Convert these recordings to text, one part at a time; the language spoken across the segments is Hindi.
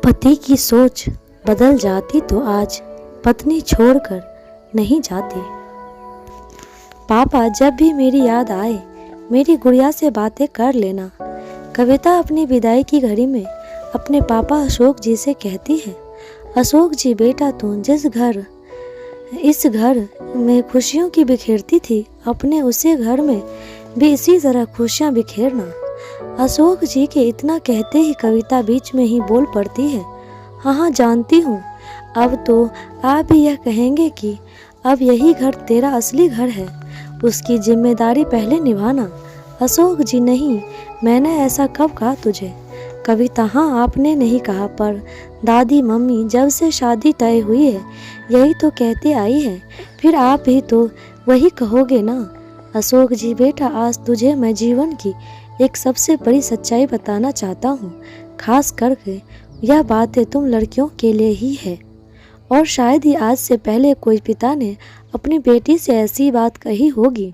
पति की सोच बदल जाती तो आज पत्नी छोड़कर नहीं जाती। पापा जब भी मेरी याद आए मेरी गुड़िया से बातें कर लेना। कविता अपनी विदाई की घड़ी में अपने पापा अशोक जी से कहती है, अशोक जी बेटा तू इस घर में खुशियों की बिखेरती थी, अपने उसी घर में भी इसी तरह खुशियाँ बिखेरना। अशोक जी के इतना कहते ही कविता बीच में ही बोल पड़ती है, हाँ जानती हूँ, अब तो आप भी यह कहेंगे कि अब यही घर तेरा असली घर है, उसकी जिम्मेदारी पहले निभाना। अशोक जी नहीं, मैंने ऐसा कब कहा तुझे? कविता हाँ आपने नहीं कहा, पर दादी मम्मी जब से शादी तय हुई है यही तो कहती आई है, फिर आप भी तो वही कहोगे ना। अशोक जी बेटा आज तुझे मैं जीवन की एक सबसे बड़ी सच्चाई बताना चाहता हूँ, खास करके यह बातें तुम लड़कियों के लिए ही है, और शायद ही आज से पहले कोई पिता ने अपनी बेटी से ऐसी बात कही होगी।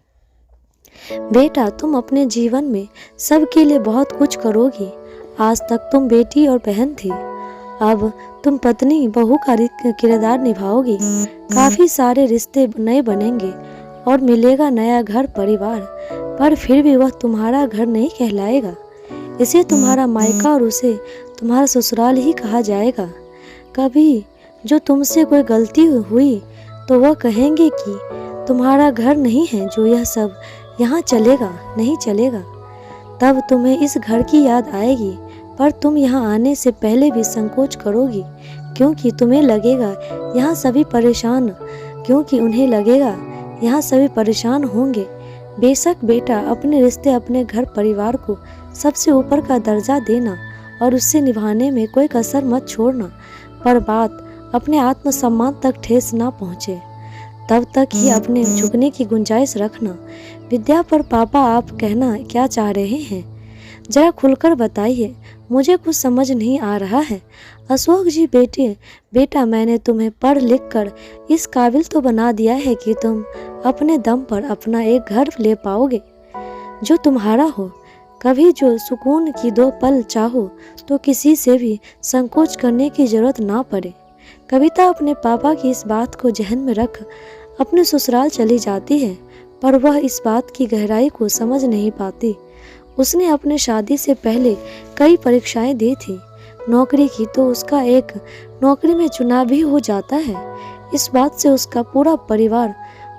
बेटा तुम अपने जीवन में सबके लिए बहुत कुछ करोगी, आज तक तुम बेटी और बहन थी, अब तुम पत्नी बहू का किरदार निभाओगी। काफी सारे रिश्ते नए बनेंगे और मिलेगा नया घर परिवार, पर फिर भी वह तुम्हारा घर नहीं कहलाएगा, इसे तुम्हारा मायका और उसे तुम्हारा ससुराल ही कहा जाएगा। कभी जो तुमसे कोई गलती हुई तो वह कहेंगे कि तुम्हारा घर नहीं है, जो यह सब यहाँ चलेगा नहीं चलेगा। तब तुम्हें इस घर की याद आएगी, पर तुम यहाँ आने से पहले भी संकोच करोगी, क्योंकि तुम्हें लगेगा यहाँ सभी परेशान उन्हें लगेगा यहाँ सभी परेशान होंगे। बेशक बेटा अपने रिश्ते अपने घर परिवार को सबसे ऊपर का दर्जा देना और उससे निभाने में कोई कसर मत छोड़ना, पर बात अपने आत्मसम्मान तक ठेस ना पहुँचे तब तक ही अपने झुकने की गुंजाइश रखना। विद्या पर पापा आप कहना क्या चाह रहे हैं, जरा खुलकर बताइए, मुझे कुछ समझ नहीं आ रहा है। अशोक जी बेटा मैंने तुम्हें पढ़ लिख कर इस काबिल तो बना दिया है कि तुम अपने दम पर अपना एक घर ले पाओगे जो तुम्हारा हो। कभी जो सुकून की 2 पल चाहो तो किसी से भी संकोच करने की जरूरत ना पड़े। कविता अपने पापा की इस बात को जहन में रख अपने ससुराल चली जाती है, पर वह इस बात की गहराई को समझ नहीं पाती। उसने अपने शादी से पहले कई परीक्षाएं दी थी नौकरी की, तो उसका एक नौकरी में चुनाव भी हो जाता है। इस बात से उसका पूरा परिवार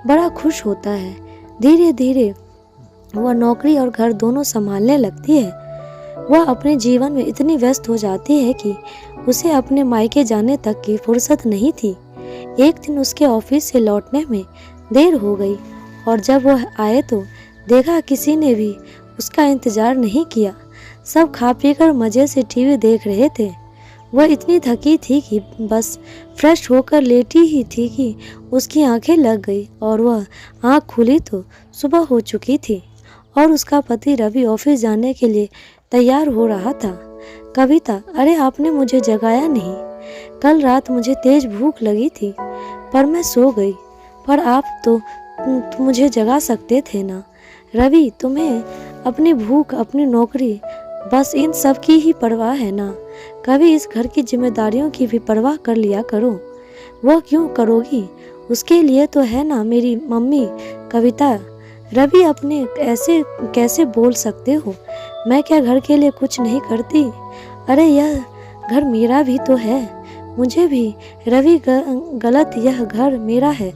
बड़ा खुश होता है। धीरे धीरे वह नौकरी और घर दोनों संभालने लगती है। वह अपने जीवन में इतनी व्यस्त हो जाती है कि उसे अपने मायके जाने तक की फुर्सत नहीं थी। एक दिन उसके ऑफिस से लौटने में देर हो गई और जब वह आए तो देखा किसी ने भी उसका इंतजार नहीं किया। सब खा पीकर मजे से टीवी देख रहे थे। वह इतनी थकी थी कि बस फ्रेश होकर लेटी ही थी कि उसकी आंखें लग गई और वह आंख खुली तो सुबह हो चुकी थी और उसका पति रवि ऑफिस जाने के लिए तैयार हो रहा था। कविता अरे आपने मुझे जगाया नहीं, कल रात मुझे तेज भूख लगी थी पर मैं सो गई, पर आप तो मुझे जगा सकते थे ना। रवि तुम्हें अपनी भूख अपनी नौकरी बस इन सब की ही परवाह है ना, कभी इस घर की जिम्मेदारियों की भी परवाह कर लिया करो। वह क्यों करोगी, उसके लिए तो है ना मेरी मम्मी। कविता रवि अपने ऐसे कैसे बोल सकते हो, मैं क्या घर के लिए कुछ नहीं करती? अरे यह घर मेरा भी तो है, मुझे भी रवि गलत, यह घर मेरा है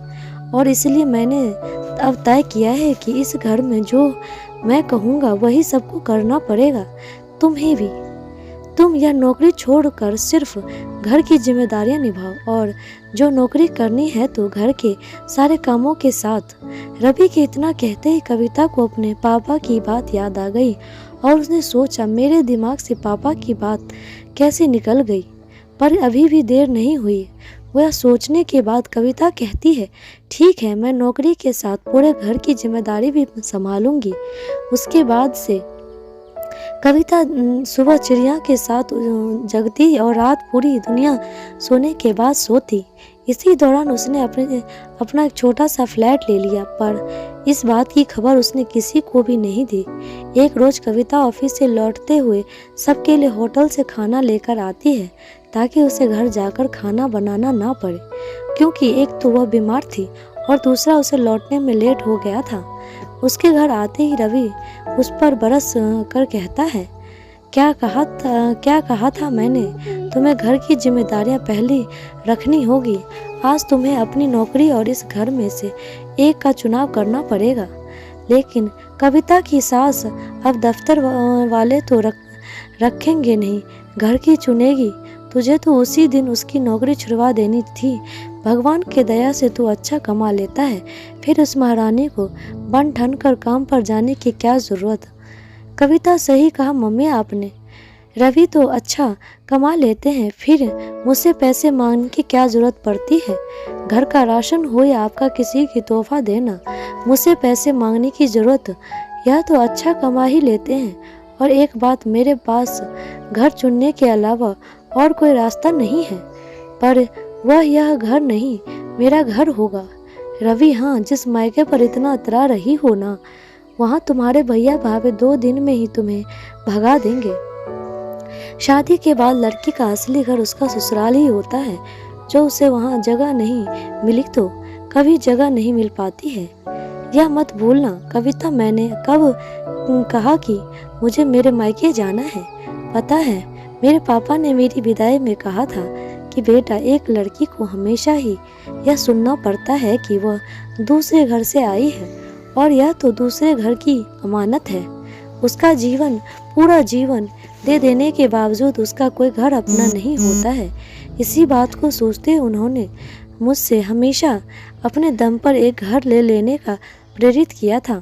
और इसलिए मैंने अब तय किया है कि इस घर में जो मैं कहूँगा वही सबको करना पड़ेगा, तुम्हें भी। तुम यह नौकरी छोड़कर सिर्फ घर की जिम्मेदारियां निभाओ और जो नौकरी करनी है तो घर के सारे कामों के साथ। रवि के इतना कहते ही कविता को अपने पापा की बात याद आ गई और उसने सोचा मेरे दिमाग से पापा की बात कैसे निकल गई, पर अभी भी देर नहीं हुई। वह सोचने के बाद कविता कहती है ठीक है, मैं नौकरी के साथ पूरे घर की जिम्मेदारी भी संभालूंगी। उसके बाद से कविता सुबह चिड़िया के साथ जगती और रात पूरी दुनिया सोने के बाद सोती। इसी दौरान उसने अपना एक छोटा सा फ्लैट ले लिया, पर इस बात की खबर उसने किसी को भी नहीं दी। एक रोज कविता ऑफिस से लौटते हुए सबके लिए होटल से खाना लेकर आती है ताकि उसे घर जाकर खाना बनाना ना पड़े, क्योंकि एक तो वह बीमार थी और दूसरा उसे लौटने में लेट हो गया था। उसके घर आते ही रवि उस पर बरस कर कहता है, क्या कहा था मैंने, तुम्हें घर की जिम्मेदारियां पहले रखनी होगी। आज तुम्हें अपनी नौकरी और इस घर में से एक का चुनाव करना पड़ेगा। लेकिन कविता की सास अब दफ्तर वाले तो रखेंगे नहीं, घर की चुनेगी। तुझे तो उसी दिन उसकी नौकरी छुड़वा देनी थी। भगवान के दया से तू अच्छा कमा लेता है, फिर उस महारानी को बन ठन कर काम पर जाने की क्या जरूरत। कविता सही कहा मम्मी आपने, रवि तो अच्छा कमा लेते हैं, फिर मुझसे पैसे मांगने की क्या जरूरत पड़ती है। घर का राशन हो या आपका किसी की तोहफा देना, मुझसे पैसे मांगने की जरूरत, यह तो अच्छा कमा ही लेते हैं। और एक बात, मेरे पास घर चुनने के अलावा और कोई रास्ता नहीं है, पर वह यह घर नहीं मेरा घर होगा। रवि, हाँ, जिस मायके पर इतना इतरा रही हो ना, वहाँ तुम्हारे भैया भाभी 2 दिन में ही तुम्हें भगा देंगे। शादी के बाद लड़की का असली घर उसका ससुराल ही होता है। जो उसे वहाँ जगह नहीं मिली तो कभी जगह नहीं मिल पाती है। यह मत भूलना कविता, मैंने कब कहा कि मुझे मेरे मायके जाना है। पता है, मेरे पापा ने मेरी विदाई में कहा था कि बेटा, एक लड़की को हमेशा ही यह सुनना पड़ता है कि वह दूसरे घर से आई है, और यह तो दूसरे घर की अमानत है। उसका जीवन, पूरा जीवन दे देने के बावजूद उसका कोई घर अपना नहीं होता है। इसी बात को सोचते उन्होंने मुझसे हमेशा अपने दम पर एक घर ले लेने का प्रेरित किया था।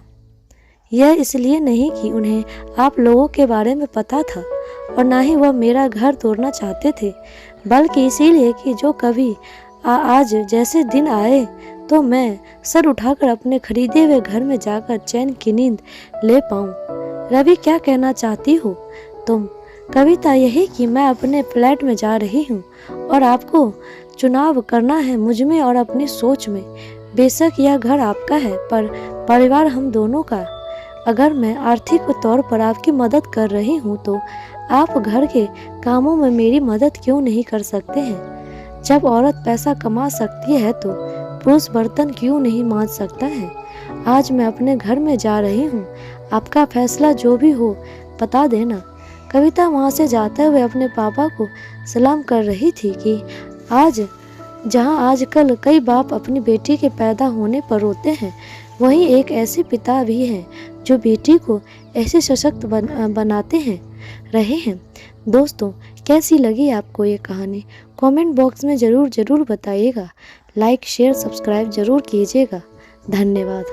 यह इसलिए नहीं कि उन्हें आप लोगों के बारे में पता था, और ना ही वह मेरा घर तोड़ना चाहते थे, बल्कि इसीलिए कि जो कभी आज जैसे दिन आए तो मैं सर उठाकर अपने खरीदे हुए घर में जाकर चैन की नींद ले पाऊं। रवि, क्या कहना चाहती हो तुम? कविता, यही कि मैं अपने फ्लैट में जा रही हूँ और आपको चुनाव करना है मुझ में और अपनी सोच में। बेशक यह घर आपका है, पर परिवार हम दोनों का। अगर मैं आर्थिक तौर पर आपकी मदद कर रही हूँ तो आप घर के कामों में मेरी मदद क्यों नहीं कर सकते हैं? जब औरत पैसा कमा सकती है तो पुरुष बर्तन क्यों नहीं मांज सकता है? आज मैं अपने घर में जा रही हूँ, आपका फैसला जो भी हो बता देना। कविता वहाँ से जाते हुए अपने पापा को सलाम कर रही थी कि आज जहाँ आजकल कई बाप अपनी बेटी के पैदा होने पर रोते हैं, वहीं एक ऐसे पिता भी हैं जो बेटी को ऐसे सशक्त बनाते रहे हैं। दोस्तों, कैसी लगी आपको ये कहानी? कमेंट बॉक्स में ज़रूर बताइएगा। लाइक, शेयर, सब्सक्राइब ज़रूर कीजिएगा। धन्यवाद।